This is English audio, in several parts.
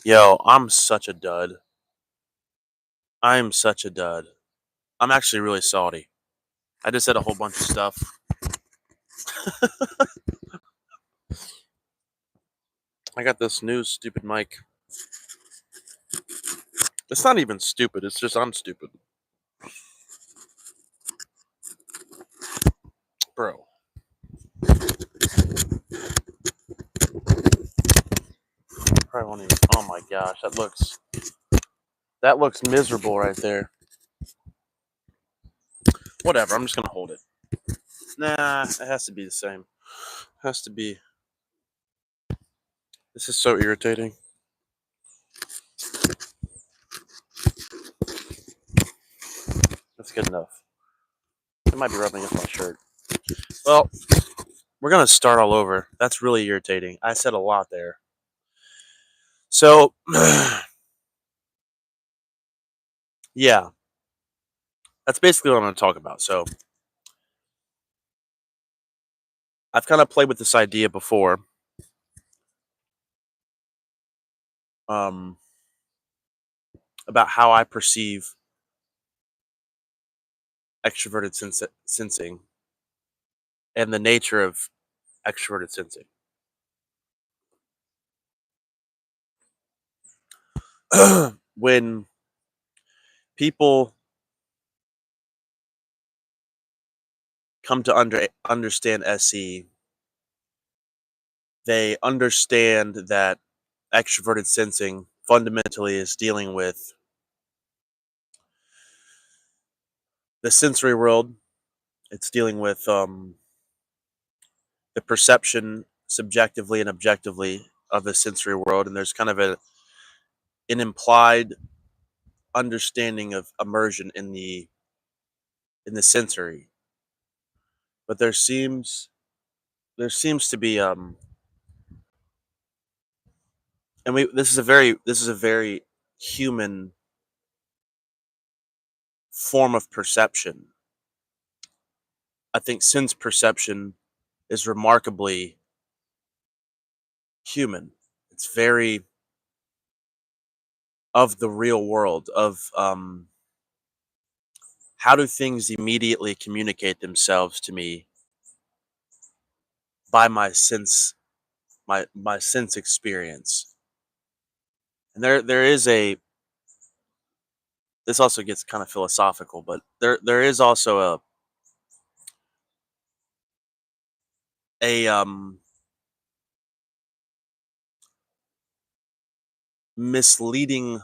Yo, I'm such a dud. I'm such a dud. I'm actually really salty. I just said a whole bunch of stuff. I got this new stupid mic. It's not even stupid, it's just I'm stupid. Bro. Probably won't even. Oh my gosh, that looks miserable right there. Whatever, I'm just gonna hold it. Nah, it has to be the same. It has to be. This is so irritating. That's good enough. It might be rubbing off my shirt. Well, we're gonna start all over. That's really irritating. I said a lot there. So, yeah, that's basically what I'm gonna talk about. So, I've kind of played with this idea before. Um, about how I perceive extroverted sensing and the nature of extroverted sensing. When people come to understand SE, they understand that extroverted sensing fundamentally is dealing with the sensory world. It's dealing with the perception subjectively and objectively of the sensory world, and there's kind of an implied understanding of immersion in the sensory. But there seems to be and we this is a very human form of perception. I think sense perception is remarkably human. It's very of the real world of how do things immediately communicate themselves to me by my sense experience. And there is a this also gets kind of philosophical, but there is also a misleading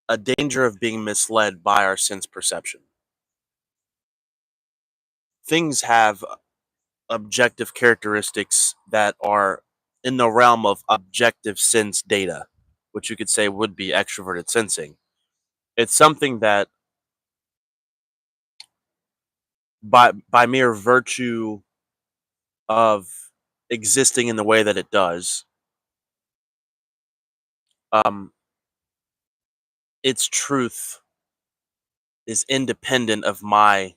a danger of being misled by our sense perception. Things have objective characteristics that are in the realm of objective sense data, which you could say would be extroverted sensing. It's something that by mere virtue of existing in the way that it does, um, its truth is independent of my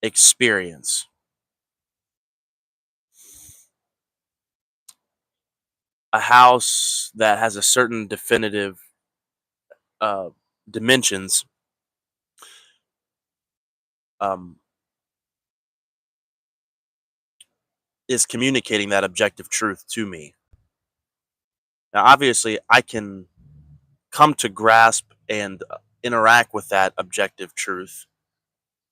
experience. A house that has a certain definitive uh, dimensions um, is communicating that objective truth to me. Now, obviously, I can come to grasp and interact with that objective truth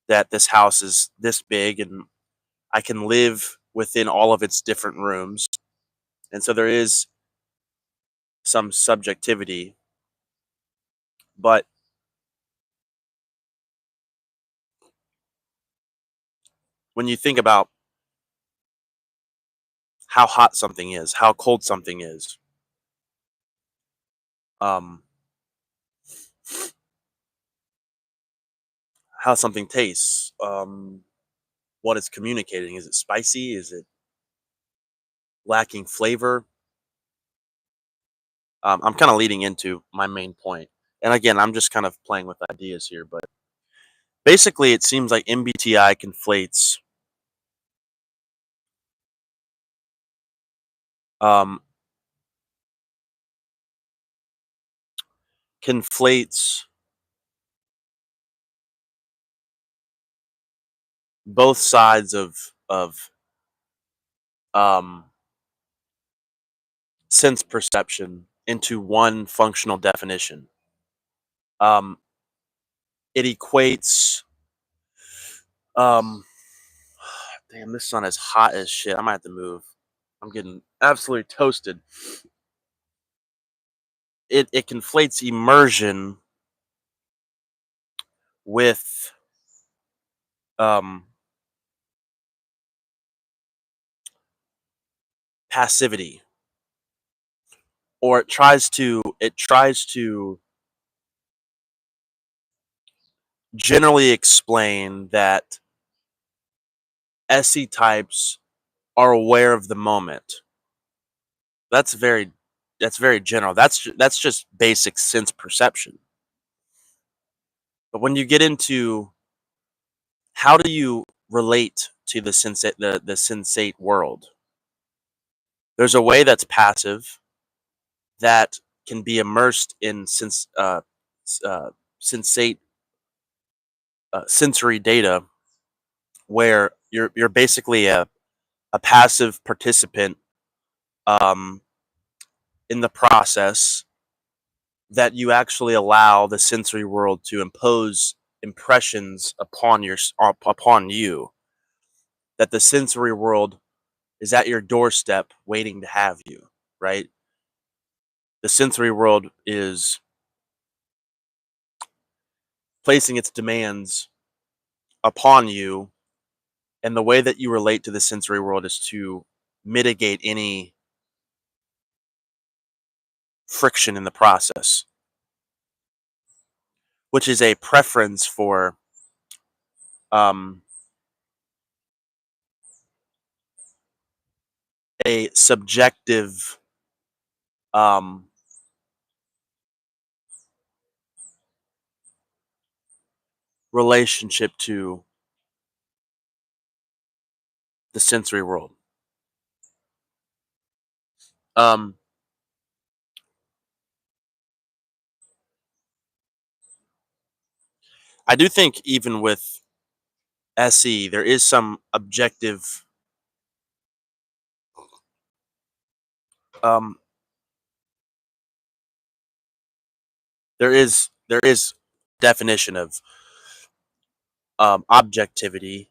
that this house is this big and I can live within all of its different rooms. And so there is some subjectivity, but when you think about how hot something is, how cold something is, um, how something tastes, what it's communicating, is it spicy? Is it lacking flavor? I'm kind of leading into my main point. And again, I'm just kind of playing with ideas here, but basically, it seems like MBTI conflates um, conflates both sides of um, sense perception into one functional definition. Um, it equates. Um, damn, this sun is hot as shit. I might have to move. I'm getting absolutely toasted. It conflates immersion with um, passivity, or it tries to generally explain that SE types are aware of the moment. That's very that's very general. That's just basic sense perception. But when you get into how do you relate to the sensate world, there's a way that's passive that can be immersed in sensate sensory data where you're basically a passive participant um, in the process that you actually allow the sensory world to impose impressions upon you, that the sensory world is at your doorstep waiting to have you, right? The sensory world is placing its demands upon you, and the way that you relate to the sensory world is to mitigate any friction in the process, which is a preference for um, a subjective um, relationship to the sensory world. Um, I do think even with SE, there is some objective. Um, there is definition of objectivity,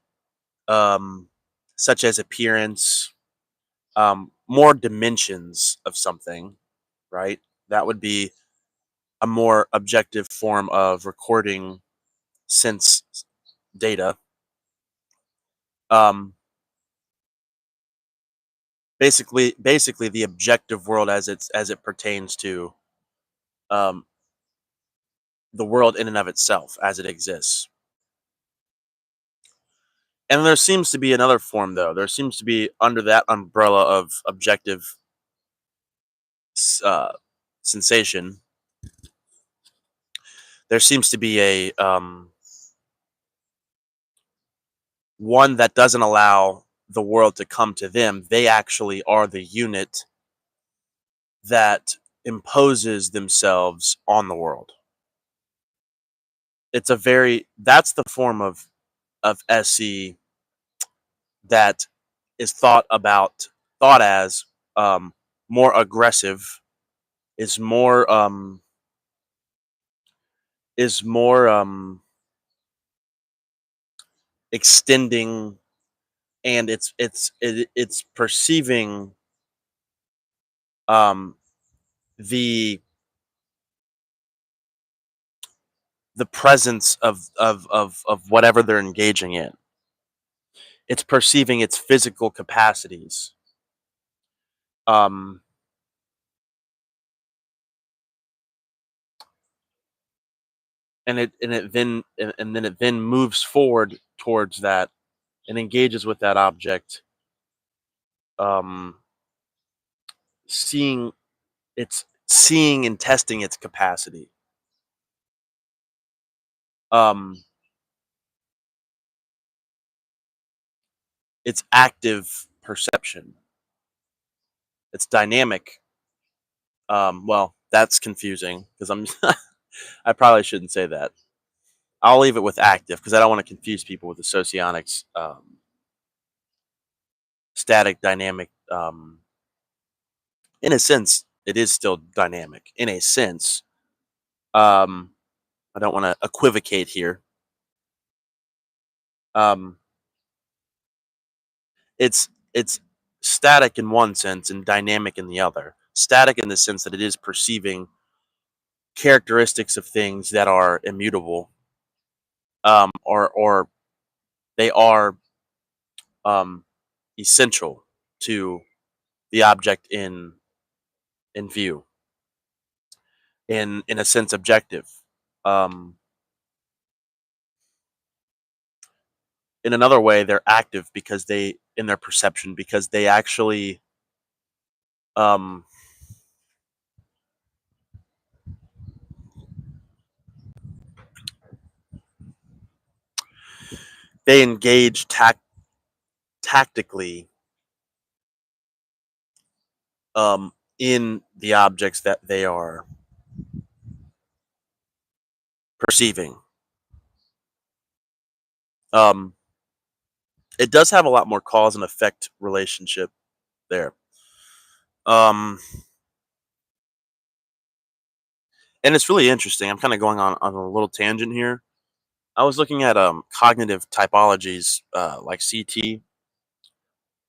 um, such as appearance, more dimensions of something, right? That would be a more objective form of recording sense data. Um, basically, the objective world as it pertains to um, the world in and of itself as it exists. And there seems to be another form, though. There seems to be under that umbrella of objective uh, sensation. There seems to be a one that doesn't allow the world to come to them. They actually are the unit that imposes themselves on the world. That's the form of SE that is thought as um, more aggressive, is more extending, and it's perceiving um, the the presence of whatever they're engaging in. It's perceiving its physical capacities. Um, and then it then moves forward towards that and engages with that object, um, seeing seeing and testing its capacity. Um, it's active perception. It's dynamic. Well, that's confusing because I'm. I probably shouldn't say that. I'll leave it with active because I don't want to confuse people with the socionics. Static, dynamic. In a sense, it is still dynamic. In a sense, um, I don't want to equivocate here. Um, it's static in one sense and dynamic in the other. Static in the sense that it is perceiving characteristics of things that are immutable, or they are um, essential to the object in view. In a sense, objective. Um, in another way, they're active because they in their perception because they actually um, they engage tactically in the objects that they are perceiving. Um, it does have a lot more cause and effect relationship there. Um, and it's really interesting. I'm kind of going on a little tangent here. I was looking at cognitive typologies like CT.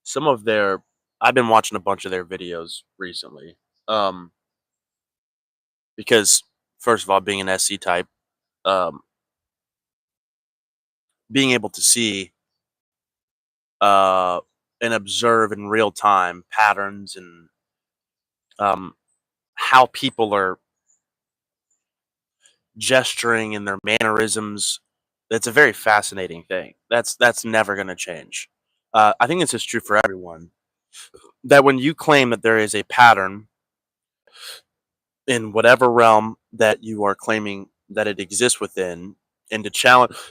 Some of their I've been watching a bunch of their videos recently. Um, because first of all, being an SC type, um, being able to see uh, and observe in real time patterns and um, how people are gesturing and their mannerisms. That's a very fascinating thing. That's never going to change. I think this is true for everyone. That when you claim that there is a pattern in whatever realm that you are claiming that it exists within, and to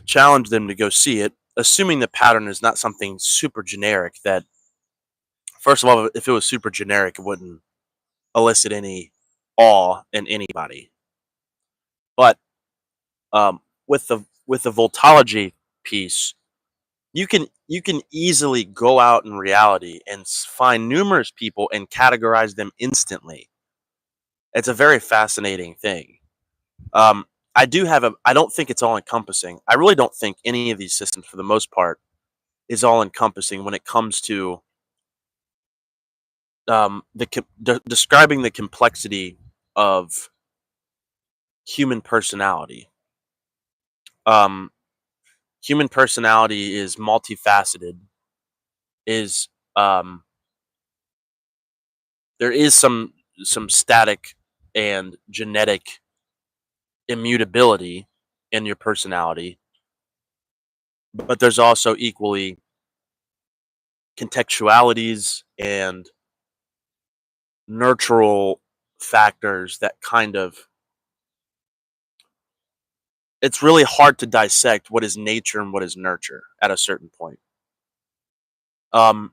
challenge them to go see it, assuming the pattern is not something super generic. That first of all, if it was super generic, it wouldn't elicit any awe in anybody. But with the voltology piece, you can easily go out in reality and find numerous people and categorize them instantly. It's a very fascinating thing. Um, I don't think it's all encompassing. I really don't think any of these systems, for the most part, is all encompassing when it comes to describing the complexity of human personality. Um, Human personality is multifaceted. Is um, There is some static and genetic immutability in your personality, but there's also equally contextualities and nurtural factors that kind of it's really hard to dissect what is nature and what is nurture at a certain point. Um,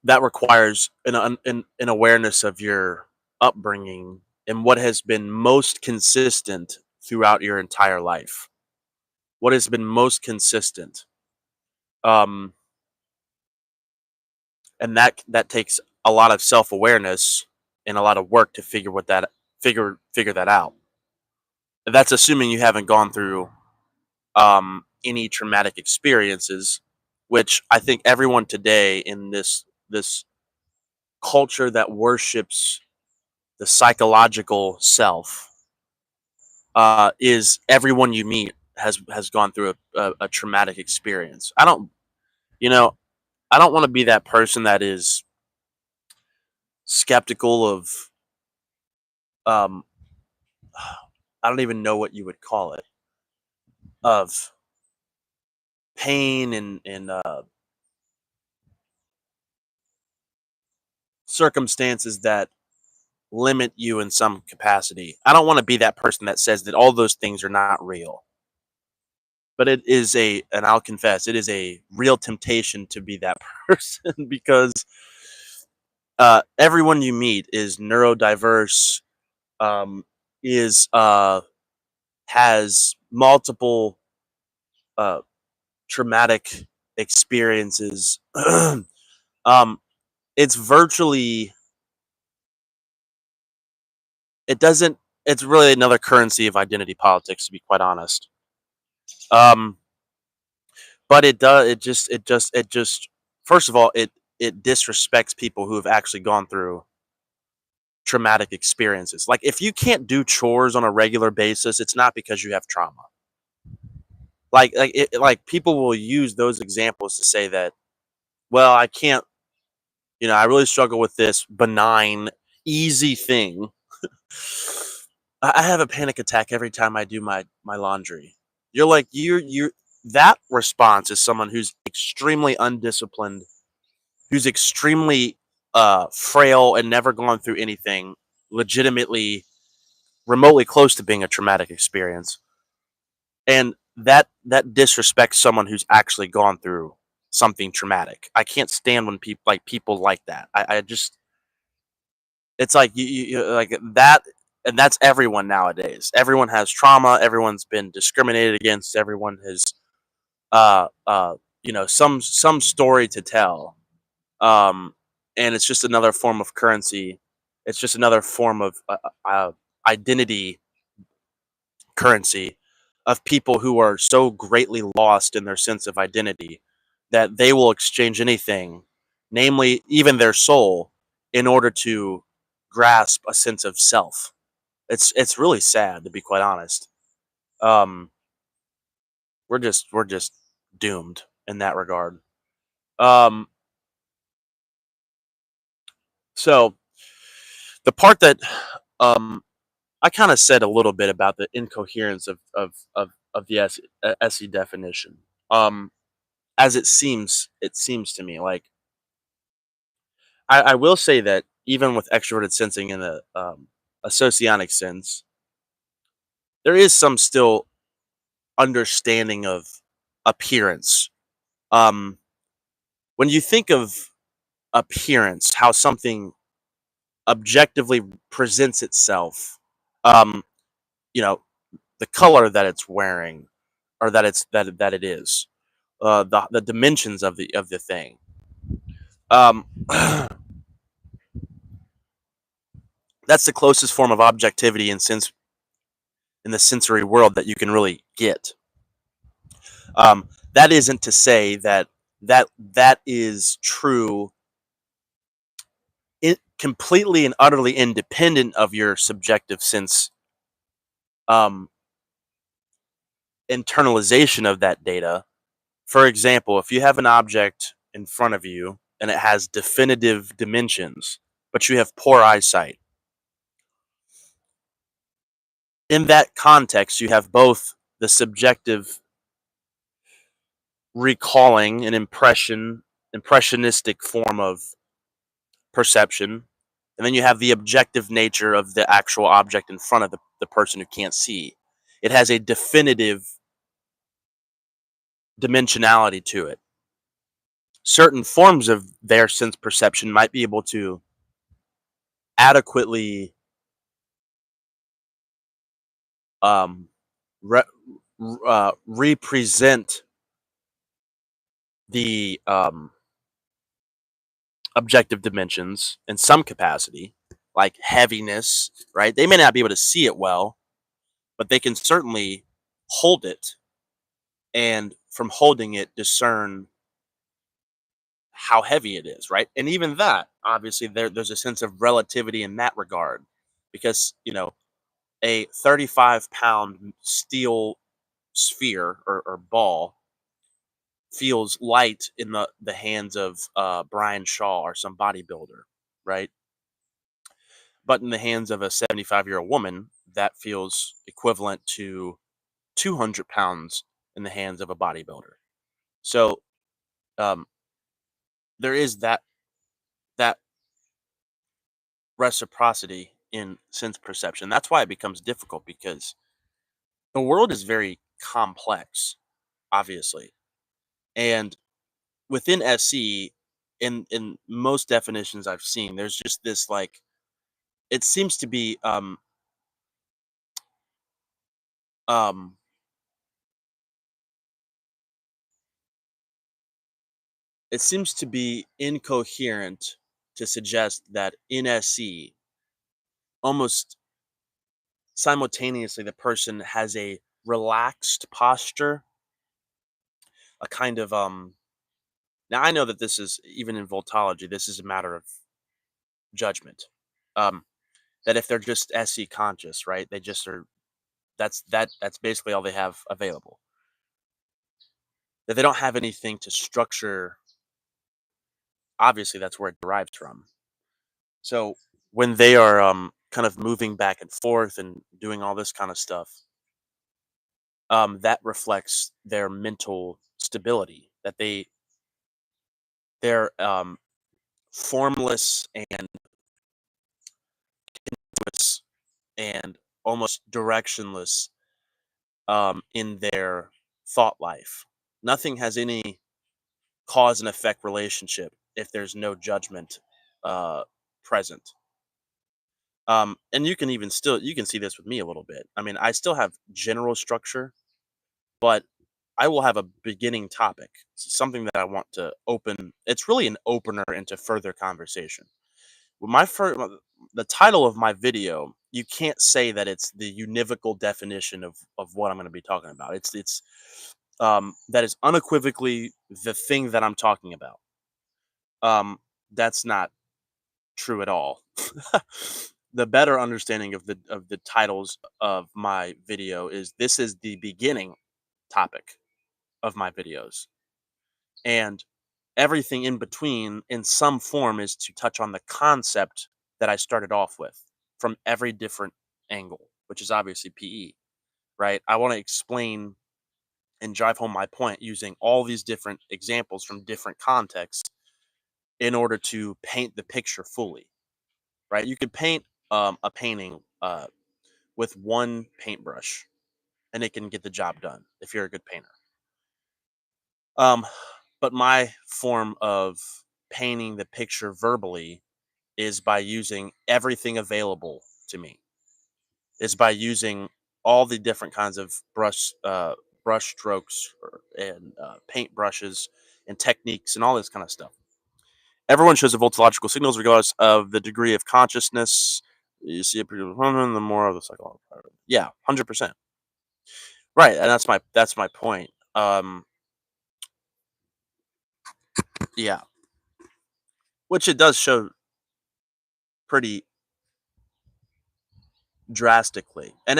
that requires an awareness of your upbringing and what has been most consistent throughout your entire life. What has been most consistent, um, and that takes a lot of self awareness and a lot of work to figure that out. That's assuming you haven't gone through any traumatic experiences, which I think everyone today in this culture that worships the psychological self is everyone you meet has gone through a traumatic experience. You know, I don't want to be that person that is skeptical of um, I don't even know what you would call it of pain and circumstances that limit you in some capacity. I don't want to be that person that says that all those things are not real. but it is and I'll confess, it is a real temptation to be that person because everyone you meet is neurodiverse, um, is has multiple uh, traumatic experiences. um, it's virtually it doesn't. It's really another currency of identity politics, to be quite honest. Um, but it does. It just. First of all, it disrespects people who have actually gone through traumatic experiences. Like if you can't do chores on a regular basis, it's not because you have trauma. Like people will use those examples to say that, well, I can't, I really struggle with this benign, easy thing. I have a panic attack every time I do my laundry. You're like you're that response is someone who's extremely undisciplined, who's extremely frail and never gone through anything legitimately remotely close to being a traumatic experience. And that disrespects someone who's actually gone through something traumatic. I can't stand when people like that. I just it's like like that, and that's everyone nowadays. Everyone has trauma. Everyone's been discriminated against. Everyone has uh uh some story to tell. Um, and it's just another form of currency. It's just another form of identity currency of people who are so greatly lost in their sense of identity that they will exchange anything, namely even their soul, in order to grasp a sense of self. It's really sad, to be quite honest. Um, we're just doomed in that regard. Um, so the part that I kind of said a little bit about the incoherence of the SE definition. As it seems to me like I will say that even with extroverted sensing in a socionic sense, there is some still understanding of appearance. Um, when you think of appearance, how something objectively presents itself, um, you know, the color that it's wearing, or that it is, the dimensions of the thing. Um, that's the closest form of objectivity in the sensory world that you can really get. That isn't to say that is true, completely and utterly independent of your subjective sense, um, internalization of that data. For example, if you have an object in front of you and it has definitive dimensions, but you have poor eyesight, in that context, you have both the subjective recalling an impressionistic form of perception, and then you have the objective nature of the actual object in front of the person who can't see. It has a definitive dimensionality to it. Certain forms of their sense perception might be able to adequately um, re- represent the objective dimensions in some capacity, like heaviness, right? They may not be able to see it well, but they can certainly hold it, and from holding it, discern how heavy it is, right? And even that, obviously, there's a sense of relativity in that regard, because a 35-pound steel sphere or ball feels light in the hands of Brian Shaw or some bodybuilder, right? But in the hands of a 75-year-old woman, that feels equivalent to 200 pounds in the hands of a bodybuilder. So um, there is that reciprocity in sense perception. That's why it becomes difficult, because the world is very complex. obviously. And within SE, in most definitions I've seen, there's just this like it seems to be um it seems to be incoherent to suggest that in SE, almost simultaneously the person has a relaxed posture, a kind of now I know that this is even in voltology, this is a matter of judgment. Um that if they're just SE conscious, right? They just are that's basically all they have available. That they don't have anything to structure, obviously that's where it derives from. So when they are kind of moving back and forth and doing all this kind of stuff, that reflects their mental stability, that they're formless and continuous and almost directionless in their thought life. Nothing has any cause and effect relationship if there's no judgment uh, present. And you can even still you can see this with me a little bit. I mean, I still have general structure, but I will have a beginning topic, something that I want to open. It's really an opener into further conversation. Well, my first, the title of my video, you can't say that it's the univocal definition of what I'm going to be talking about. It's that is unequivocally the thing that I'm talking about. That's not true at all. The better understanding of the titles of my video is this is the beginning topic of my videos, and everything in between in some form is to touch on the concept that I started off with from every different angle, which is obviously PE, right? I want to explain and drive home my point using all these different examples from different contexts in order to paint the picture fully, right? You could paint a painting with one paintbrush and it can get the job done if you're a good painter. Um, but my form of painting the picture verbally is by using everything available to me. Is by using all the different kinds of brush strokes and paint brushes and techniques and all this kind of stuff. Everyone shows the voltological signals regardless of the degree of consciousness. You see it, the more of the psychological. Yeah, 100%. Right, and that's my point. Yeah, which it does show pretty drastically, and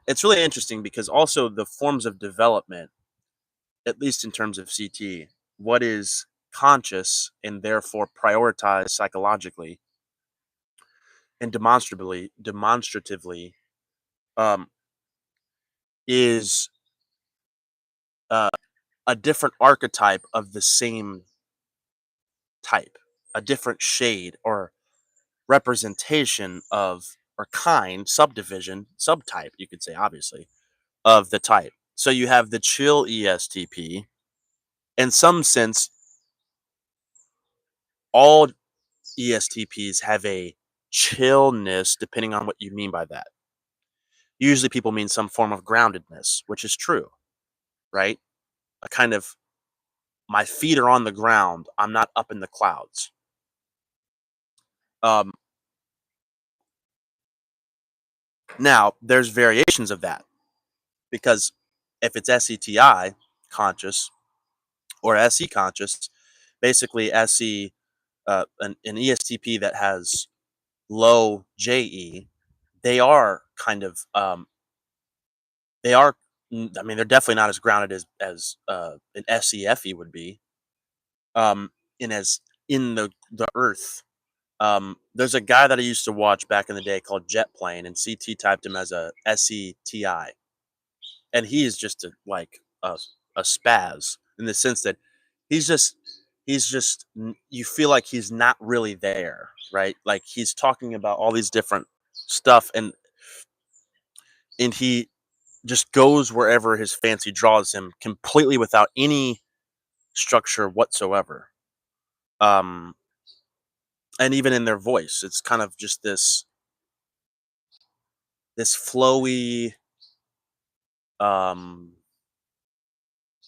it's really interesting because also the forms of development, at least in terms of CT, what is conscious and therefore prioritized psychologically and demonstratively, um, is uh, a different archetype of the same type, a different shade or representation of or kind subdivision subtype, you could say, obviously, of the type. So you have the chill ESTP. In some sense, all ESTPs have a chillness, depending on what you mean by that. Usually, people mean some form of groundedness, which is true, right? A kind of my feet are on the ground. I'm not up in the clouds. Um, Now, there's variations of that because if it's SETI conscious or SE conscious, basically SE, an ESTP that has low JE, they are kind of they are. I mean, they're definitely not as grounded as an SEFE would be, in as in the earth. There's a guy that I used to watch back in the day called Jet Plane, and CT typed him as a SETI, and he is just a spaz in the sense that he's just you feel like he's not really there, right? Like he's talking about all these different stuff, and he just goes wherever his fancy draws him, completely without any structure whatsoever. Um, and even in their voice, it's kind of just this flowy, um,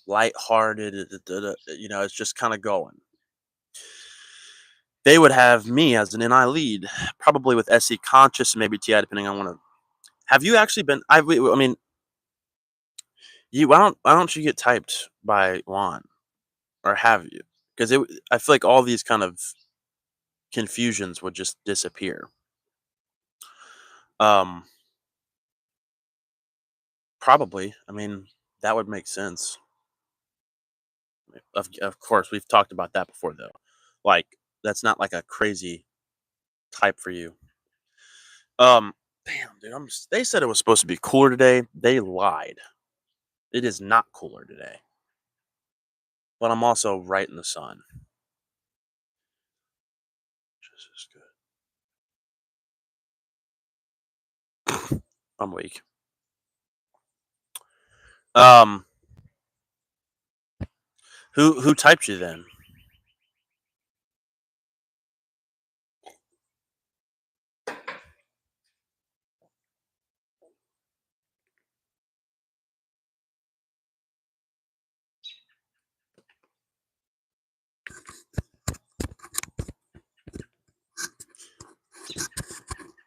lighthearted. It's just kind of going. They would have me as an NI lead, probably with SE conscious and maybe TI, depending on one of. Have you actually been? I mean, you. Why don't you get typed by Juan, or have you? Because I feel like all these kind of confusions would just disappear. Um, Probably. I mean, that would make sense. Of course, we've talked about that before, though. Like, that's not like a crazy type for you. Damn, dude. They said it was supposed to be cooler today. They lied. It is not cooler today. But I'm also right in the sun. Just as good. I'm weak. Um, who typed you then?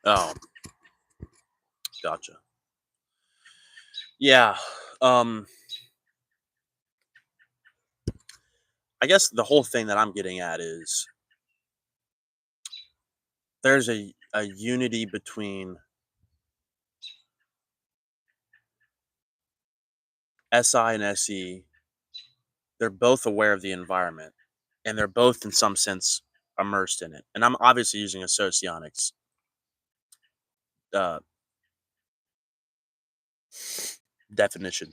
Oh, gotcha. Yeah. Um, I guess the whole thing that I'm getting at is there's a unity between SI and SE. They're both aware of the environment, and they're both in some sense immersed in it. And I'm obviously using a socionics uh, definition,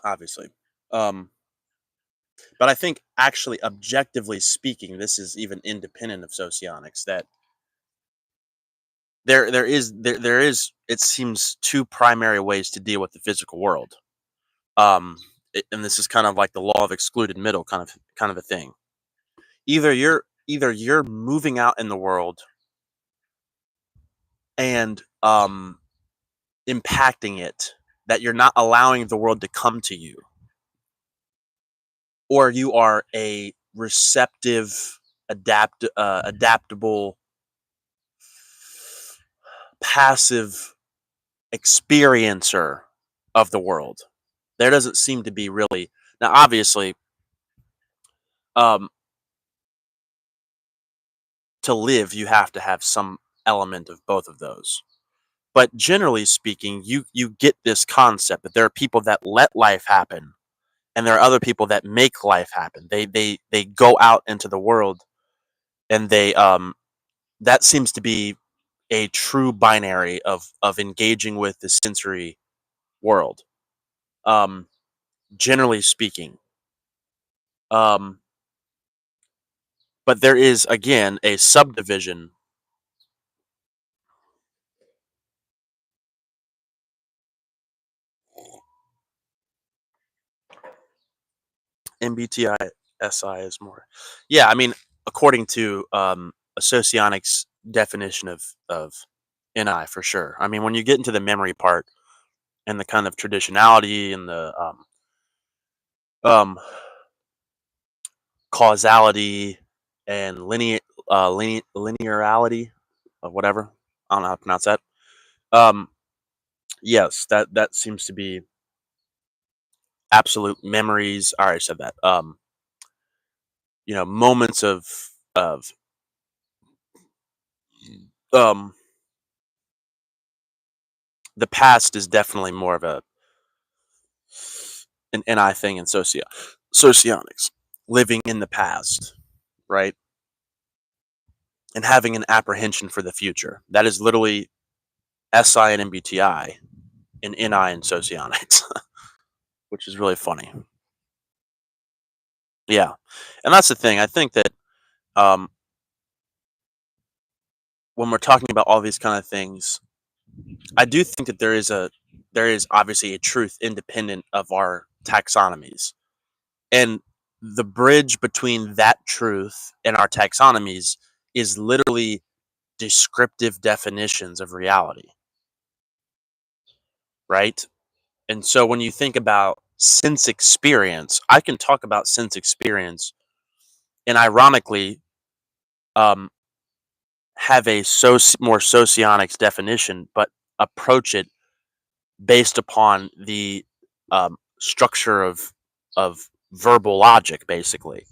obviously. Um, but I think actually, objectively speaking, this is even independent of socionics. That there is it seems two primary ways to deal with the physical world. And this is kind of like the law of excluded middle kind of a thing. Either you're moving out in the world and impacting it, that you're not allowing the world to come to you, or you are a receptive, adaptable, passive experiencer of the world. There doesn't seem to be really. Now, obviously, um, to live, you have to have some element of both of those. But generally speaking, you get this concept that there are people that let life happen, and there are other people that make life happen. They go out into the world, and they that seems to be a true binary of engaging with the sensory world. Um, Generally speaking, um, but there is again a subdivision. MBTI SI is more. Yeah, I mean, according to a socionics definition of NI for sure. I mean, when you get into the memory part and the kind of traditionality and the um, causality and linearity of whatever, I don't know how to pronounce that. Um, yes, that seems to be absolute memories. I already said that. Moments of um the past is definitely more of an NI thing in socionics, living in the past, right, and having an apprehension for the future. That is literally SI and MBTI and NI and socionics, which is really funny. Yeah, and that's the thing. I think that um, when we're talking about all these kind of things, I do think that there is there is obviously a truth independent of our taxonomies. And the bridge between that truth and our taxonomies is literally descriptive definitions of reality, right? And so when you think about sense experience, I can talk about sense experience and ironically um, have a more socionics definition, but approach it based upon the structure of verbal logic, basically.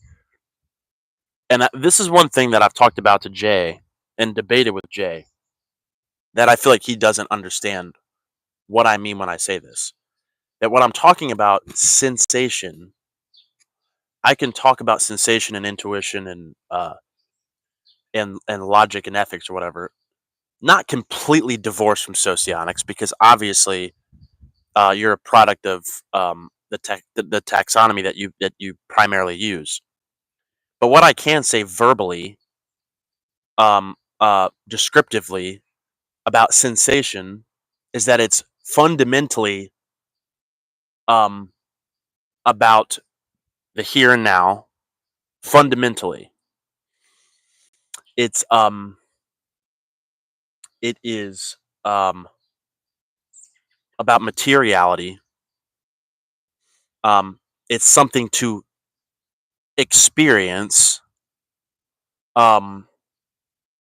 And this is one thing that I've talked about to Jay and debated with Jay that I feel like he doesn't understand what I mean when I say this. That what I'm talking about, sensation, I can talk about sensation and intuition and logic and ethics or whatever, not completely divorced from socionics because obviously you're a product of the taxonomy that you primarily use. But what I can say verbally, descriptively about sensation is that it's fundamentally um, about the here and now. Fundamentally, it's it is about materiality. It's something to experience um,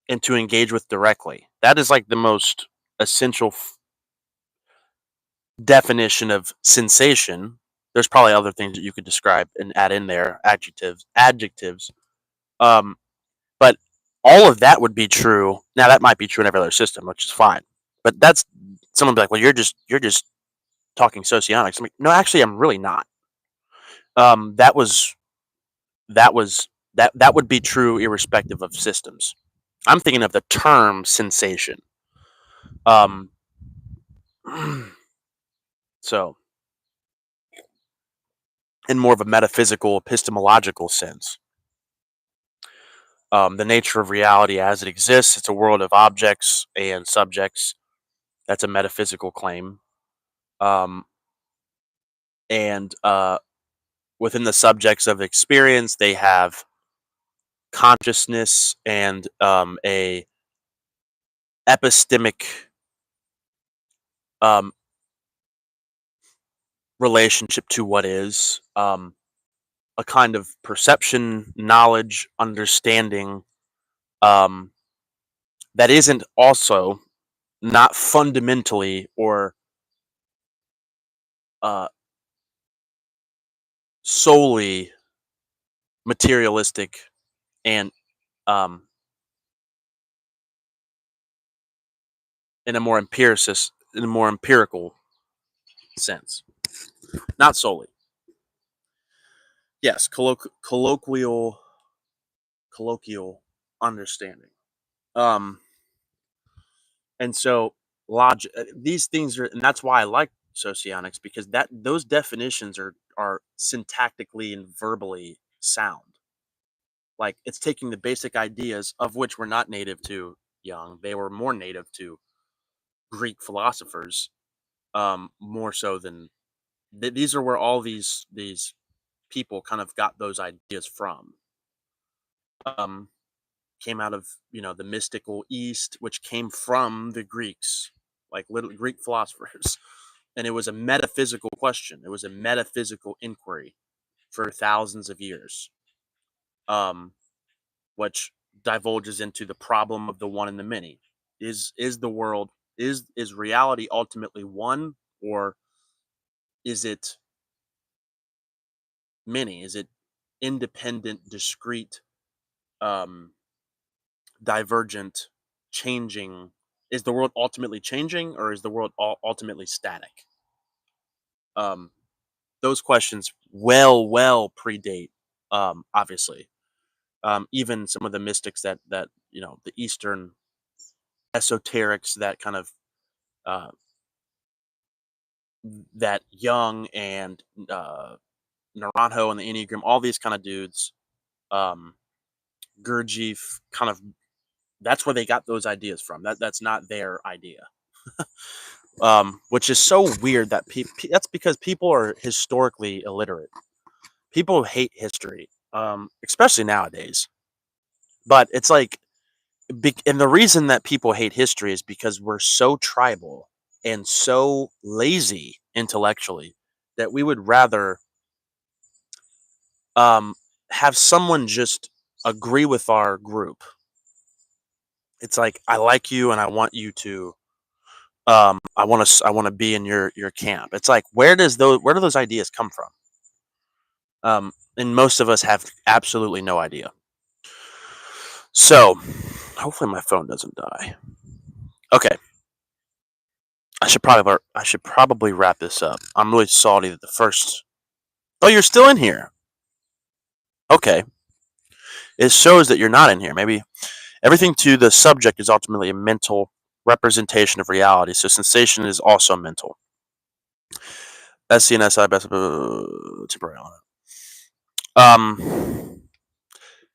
and to engage with directly. That is like the most essential definition of sensation. There's probably other things that you could describe and add in there, adjectives. Um, but all of that would be true. Now that might be true in every other system, which is fine. But that's someone would be like, well, you're just talking socionics. I'm like, no, actually, I'm really not. That was that was that would be true irrespective of systems. I'm thinking of the term sensation. Um, so in more of a metaphysical, epistemological sense. The nature of reality as it exists. It's a world of objects and subjects. That's a metaphysical claim. Um, and within the subjects of experience, they have consciousness and a epistemic um, relationship to what is a kind of perception, knowledge, understanding um, that isn't also not fundamentally or uh, solely materialistic and um, in a more empirical sense, not solely. Yes, colloquial understanding. Um, and so logic. These things are, and that's why I like socionics because that those definitions are syntactically and verbally sound. Like it's taking the basic ideas of which were not native to Young. They were more native to Greek philosophers, more so than these are where all these people kind of got those ideas from. Um, Came out of the mystical East, which came from the Greeks, like little Greek philosophers, and it was a metaphysical question. It was a metaphysical inquiry for thousands of years, um, which divulges into the problem of the one and the many. Is the world is reality ultimately one, or is it many? Is it independent, discrete, um, divergent, changing? Is the world ultimately changing, or is the world ultimately static? Um, those questions well predate, obviously, even some of the mystics that the Eastern esoterics that kind of uh, that Jung and Naranjo and the Enneagram, all these kind of dudes, um, Gurdjieff, kind of that's where they got those ideas from. That's not their idea. which is so weird that that's because people are historically illiterate. People hate history, especially nowadays. But it's like, and the reason that people hate history is because we're so tribal and so lazy intellectually that we would rather um, have someone just agree with our group. It's like, I like you and I want you to. I want to be in your camp. It's like, where do those ideas come from? And most of us have absolutely no idea. So, hopefully my phone doesn't die. Okay, I should probably wrap this up. I'm really salty that the first. Oh, you're still in here. Okay, it shows that you're not in here. Maybe everything to the subject is ultimately a mental representation of reality. So sensation is also mental. SCNSI best temporary. Um,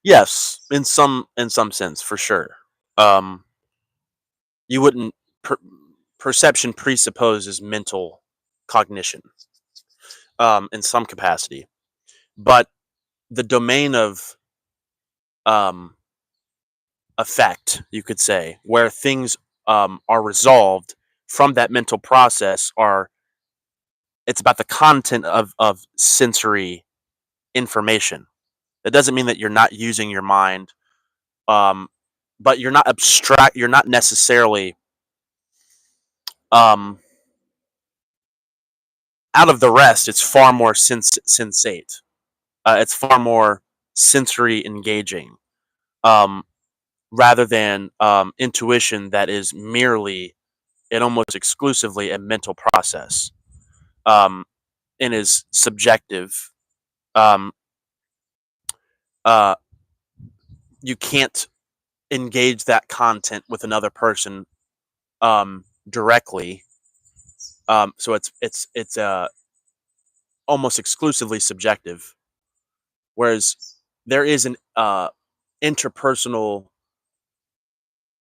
yes, in some sense, for sure. Um, you wouldn't per, perception presupposes mental cognition in some capacity, but the domain of um, effect, you could say, where things are resolved from that mental process, are it's about the content of sensory information. That doesn't mean that you're not using your mind, um, but you're not abstract. You're not necessarily um, out of the rest. It's far more sensate. It's far more sensory engaging, um, rather than intuition that is merely and almost exclusively a mental process, um, and is subjective. Um, uh, you can't engage that content with another person directly. So it's almost exclusively subjective. Whereas there is an interpersonal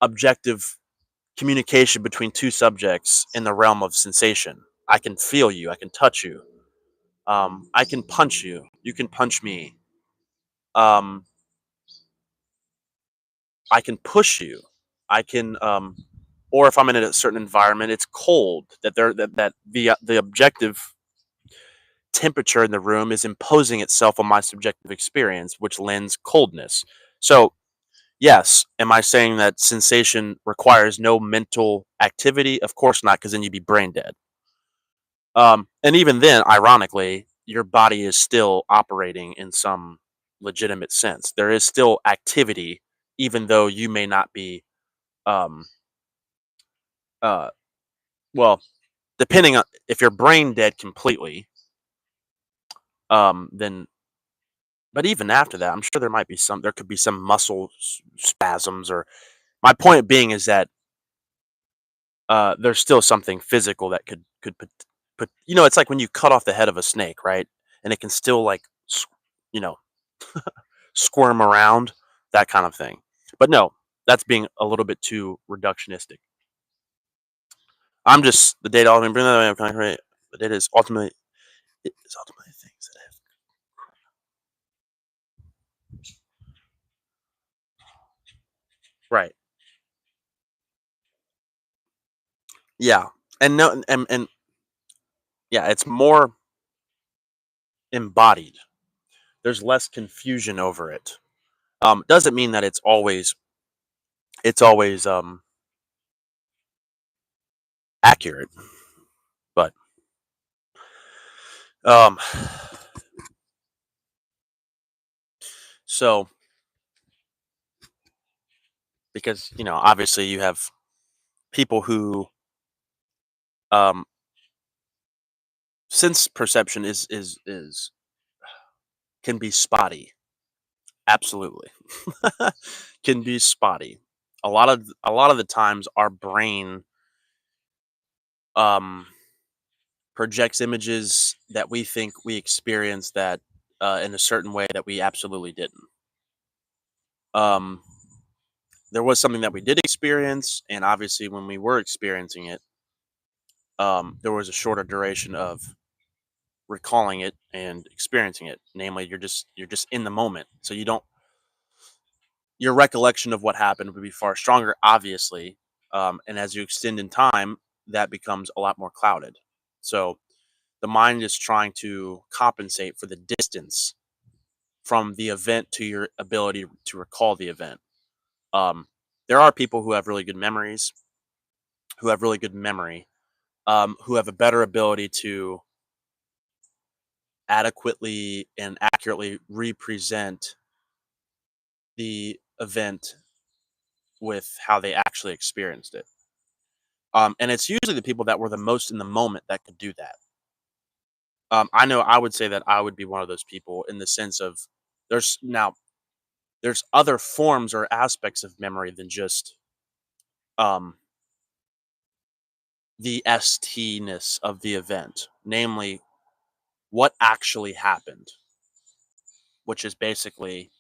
objective communication between two subjects in the realm of sensation. I can feel you. I can touch you. I can punch you. You can punch me. Um, I can push you. I can, or if I'm in a certain environment, it's cold. That the objective temperature in the room is imposing itself on my subjective experience, which lends coldness. So, yes, am I saying that sensation requires no mental activity? Of course not, because then you'd be brain dead. And even then, ironically, your body is still operating in some legitimate sense. There is still activity, even though you may not be. Um, uh, well, depending on if you're brain dead completely, then. But even after that, I'm sure there might be some. There could be some muscle spasms, or my point being is that there's still something physical that could put. It's like when you cut off the head of a snake, right? And it can still like, you know, squirm around, that kind of thing. But no, that's being a little bit too reductionistic. I'm just the data ultimately bring that way. I'm concrete. The data is ultimately things that have. Right. Yeah. And no, and yeah, it's more embodied. There's less confusion over it. Doesn't mean that it's always accurate, but um, so because obviously you have people who um sense perception is can be spotty. Absolutely. Can be spotty. A lot of the times our brain um projects images that we think we experienced that in a certain way that we absolutely didn't. Um there was something that we did experience, and obviously when we were experiencing it, there was a shorter duration of recalling it and experiencing it. Namely, you're just in the moment, so you don't your recollection of what happened would be far stronger, obviously. And as you extend in time, that becomes a lot more clouded. So the mind is trying to compensate for the distance from the event to your ability to recall the event. Um, there are people who have really good memories, who have really good memory, who have a better ability to adequately and accurately represent the event with how they actually experienced it. And it's usually the people that were the most in the moment that could do that. I know I would say that I would be one of those people in the sense of there's now there's other forms or aspects of memory than just um, the ST-ness of the event, namely what actually happened, which is basically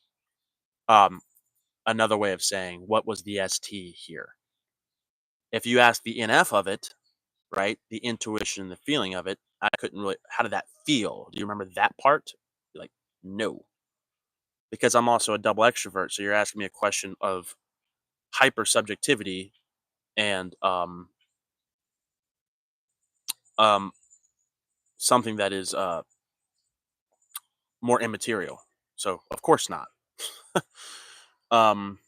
um, another way of saying what was the ST here. If you ask the NF of it, right, the intuition, the feeling of it, I couldn't really. How did that feel? Do you remember that part? Like, no, because I'm also a double extrovert. So you're asking me a question of hyper subjectivity and um, something that is more immaterial. So of course not. um,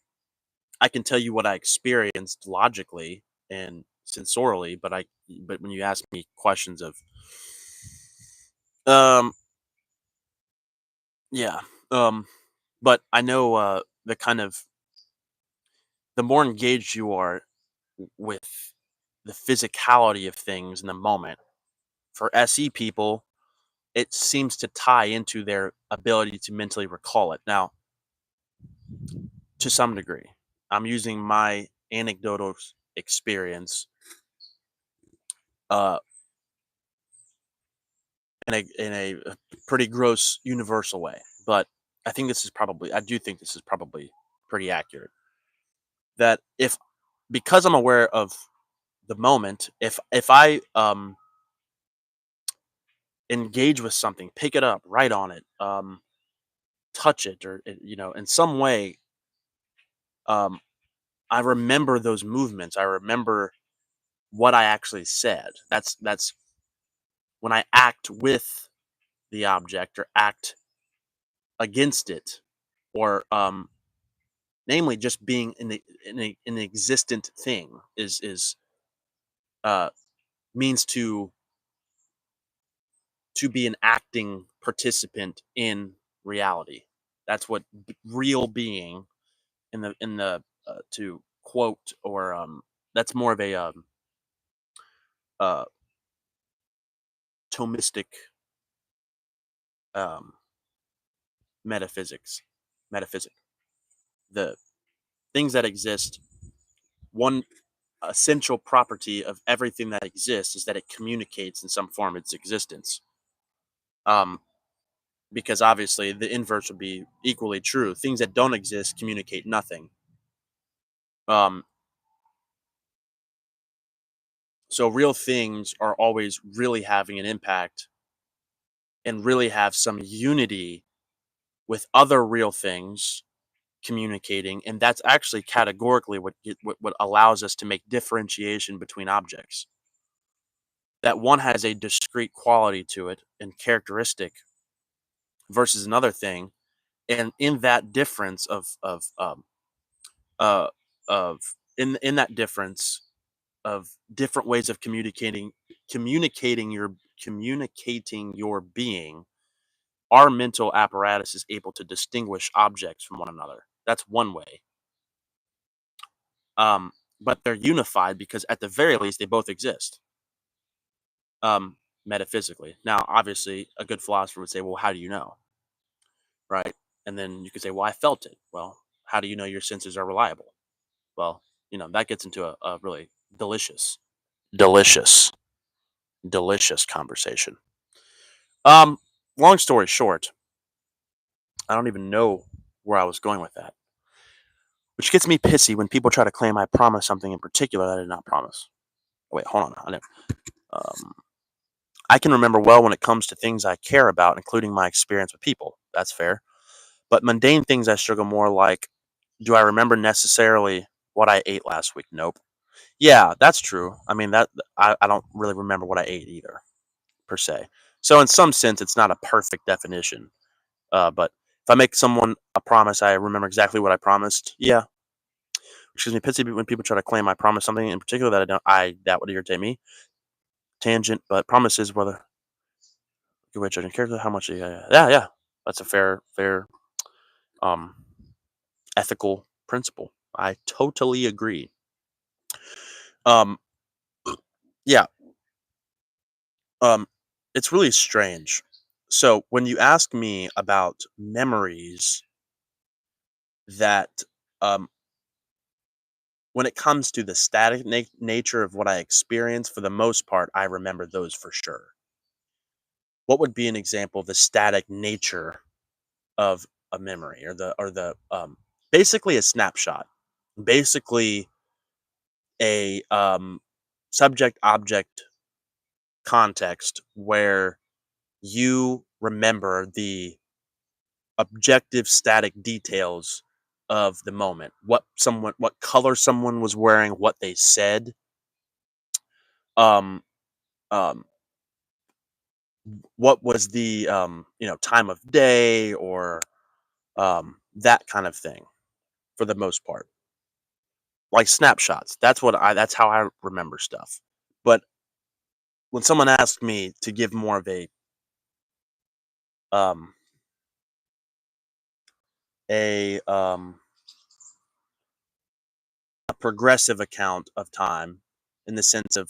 I can tell you what I experienced logically and sensorially, but when you ask me questions of um yeah but I know the kind of the more engaged you are with the physicality of things in the moment. For SE people, it seems to tie into their ability to mentally recall it. Now, to some degree, I'm using my anecdotal experience uh, in a pretty gross universal way, but I do think this is probably pretty accurate. That if because I'm aware of the moment, if I engage with something, pick it up, write on it, touch it, or in some way, um, I remember those movements. I remember what I actually said. That's when I act with the object or act against it, or namely just being in the existent thing is uh, means to be an acting participant in reality. That's what real being in the to quote or that's more of a uh, Thomistic um, metaphysics metaphysic. The things that exist, one essential property of everything that exists is that it communicates in some form its existence. Um, because obviously the inverse would be equally true. Things that don't exist communicate nothing. Um, so real things are always really having an impact and really have some unity with other real things communicating, and that's actually categorically what allows us to make differentiation between objects. That one has a discrete quality to it and characteristic versus another thing, and in that difference uh of in that difference of different ways of communicating your communicating your being, our mental apparatus is able to distinguish objects from one another. That's one way. um but they're unified because at the very least they both exist um metaphysically. Now obviously a good philosopher would say, well, how do you know, right? And then you could say, well, I felt it. Well, how do you know your senses are reliable? Well, that gets into a really delicious delicious delicious conversation. um Long story short, I don't even know where I was going with that, which gets me pissy when people try to claim I promised something in particular that I did not promise. Wait, hold on. Um, I can remember well when it comes to things I care about, including my experience with people. That's fair. But mundane things I struggle more, like, do I remember necessarily what I ate last week? Nope. Yeah, that's true. I mean, I don't really remember what I ate either, per se. So in some sense, it's not a perfect definition. But if I make someone a promise, I remember exactly what I promised. Yeah, excuse me. Pitsy when people try to claim I promised something in particular that I don't. That would irritate me. Tangent, but promises whether good way judging character, how much. Yeah, yeah, yeah. That's a fair, um, ethical principle. I totally agree. Um, yeah. Um, it's really strange. So when you ask me about memories that, um, when it comes to the static nature of what I experience, for the most part, I remember those for sure. What would be an example of the static nature of a memory, or the basically a snapshot, basically a subject object context where you remember the objective static details of the moment, what color someone was wearing, what they said, um um what was the time of day, or that kind of thing, for the most part, like snapshots. That's how I remember stuff. But when someone asks me to give more of um a a progressive account of time, in the sense of,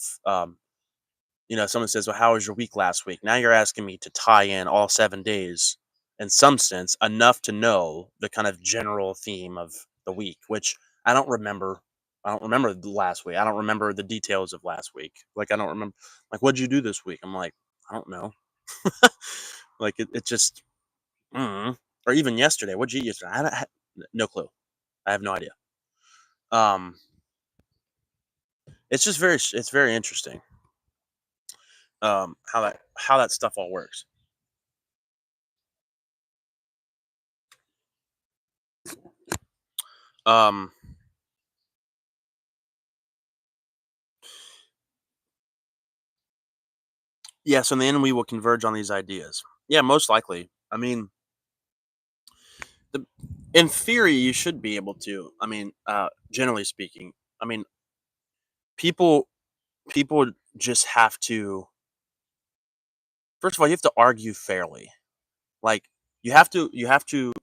someone says, well, how was your week last week? Now you're asking me to tie in all 7 days, in some sense, enough to know the kind of general theme of the week, which I don't remember. I don't remember the last week. I don't remember the details of last week. Like, I don't remember, like, what'd you do this week? I'm like, I don't know. Like, it just, or even yesterday. What'd you eat yesterday? No clue. I have no idea. Um, it's just it's very interesting. How that stuff all works. Um, yeah, so in the end, we will converge on these ideas. Yeah, most likely. I mean, the, in theory, you should be able to. I mean, generally speaking, I mean, people people just have to. First of all, you have to argue fairly. Like, you have to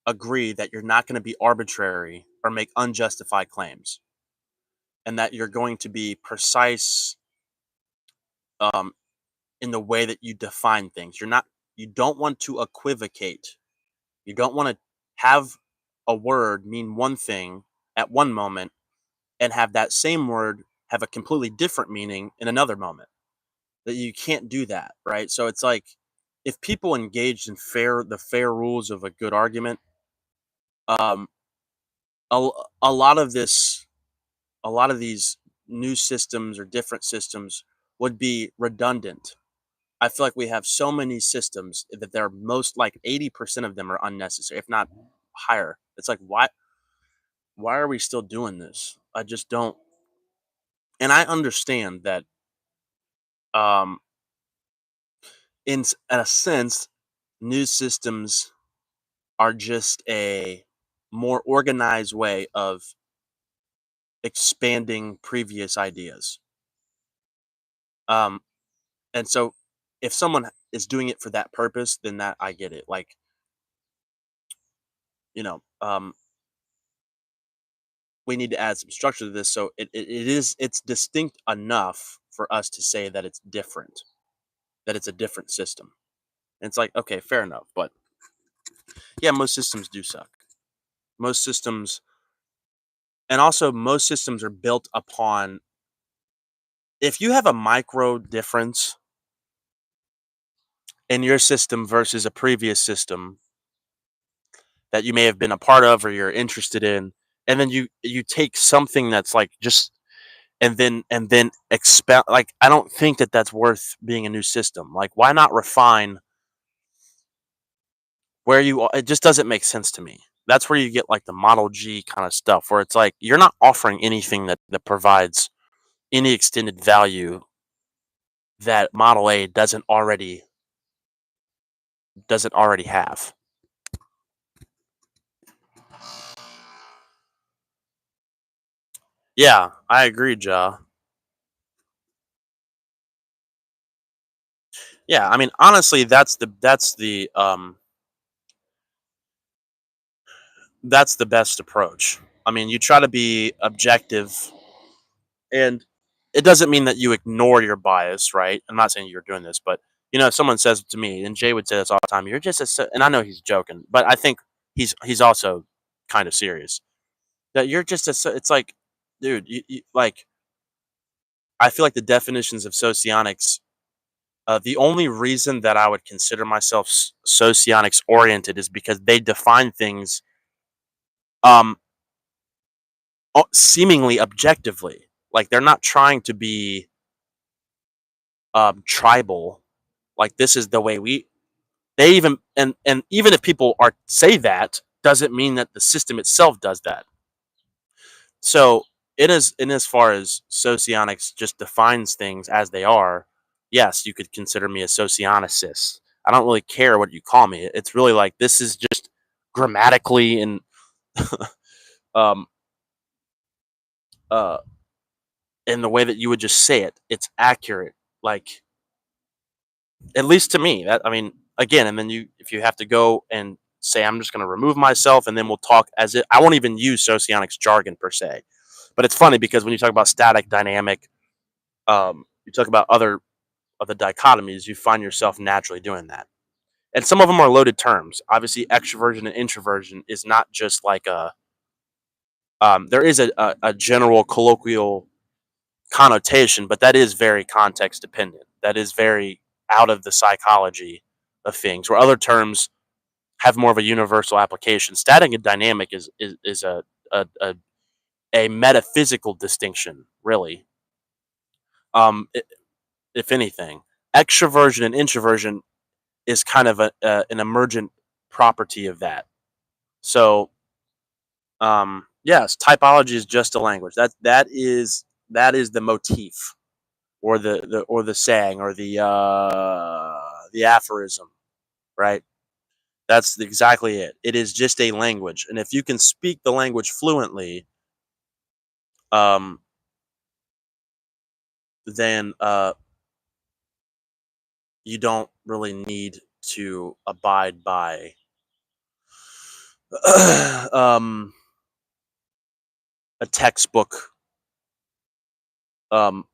agree that you're not going to be arbitrary or make unjustified claims, and that you're going to be precise, um, in the way that you define things. You don't want to equivocate. You don't want to have a word mean one thing at one moment and have that same word have a completely different meaning in another moment. That you can't do that, right? So it's like, if people engaged in fair rules of a good argument, um a lot of this a lot of these new systems or different systems would be redundant. I feel like we have so many systems that they're, most like 80% of them are unnecessary, if not higher. It's like, why are we still doing this? I just don't. And I understand that, um in a sense, new systems are just a more organized way of expanding previous ideas. Um and so, if someone is doing it for that purpose, then that I get it. Like, you know, we need to add some structure to this, so it's distinct enough for us to say that it's different, that it's a different system. And it's like, okay, fair enough. But yeah, most systems do suck. Most systems, and also most systems are built upon, if you have a micro difference in your system versus a previous system that you may have been a part of or you're interested in, and then you take something that's like, just and then expel. Like, I don't think that that's worth being a new system. Like, why not refine where you are? It just doesn't make sense to me. That's where you get like the Model G kind of stuff, where it's like you're not offering anything that provides any extended value that Model A doesn't already have. Yeah, I agree, Ja. Yeah, I mean, honestly, that's the best approach. I mean, you try to be objective, and it doesn't mean that you ignore your bias, right? I'm not saying you're doing this, but if someone says to me, and Jay would say this all the time, "You're just and I know he's joking, but I think he's also kind of serious. That you're just it's like, dude, like, I feel like the definitions of socionics. The only reason that I would consider myself socionics oriented is because they define things um seemingly objectively. Like, they're not trying to be tribal. Like, this is the way we. They even and even if people are say that, doesn't mean that the system itself does that. So it is, in as far as socionics just defines things as they are. Yes, you could consider me a socionicist. I don't really care what you call me. It's really like, this is just grammatically and um uh in the way that you would just say it. It's accurate. Like, at least to me. That, I mean, again, and then if you have to go and say, I'm just going to remove myself, and then we'll talk as it. I won't even use socionics jargon per se. But it's funny because when you talk about static, dynamic, you talk about other of the dichotomies, you find yourself naturally doing that. And some of them are loaded terms. Obviously, extroversion and introversion is not just like a. There is a general colloquial connotation, but that is very context dependent. That is very out of the psychology of things. Where other terms have more of a universal application. Static and dynamic is a a metaphysical distinction, really. If anything, extroversion and introversion is kind of an emergent property of that. So, yes, typology is just a language. That is the motif, or the saying, or the aphorism, right? That's exactly it. It is just a language, and if you can speak the language fluently, um, then you don't really need to abide by um, a textbook um,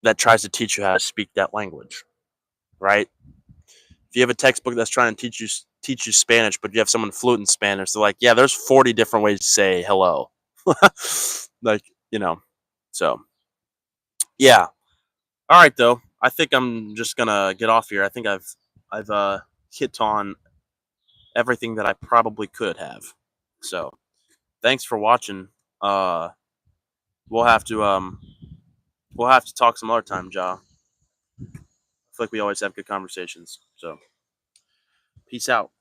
that tries to teach you how to speak that language, right? If you have a textbook that's trying to teach you Spanish, but you have someone fluent in Spanish, they're like, yeah, there's 40 different ways to say hello, like, so yeah. All right, though. I think I'm just gonna get off here. I think I've hit on everything that I probably could have. So thanks for watching. Uh, we'll have to talk some other time, Ja. I feel like we always have good conversations. So peace out.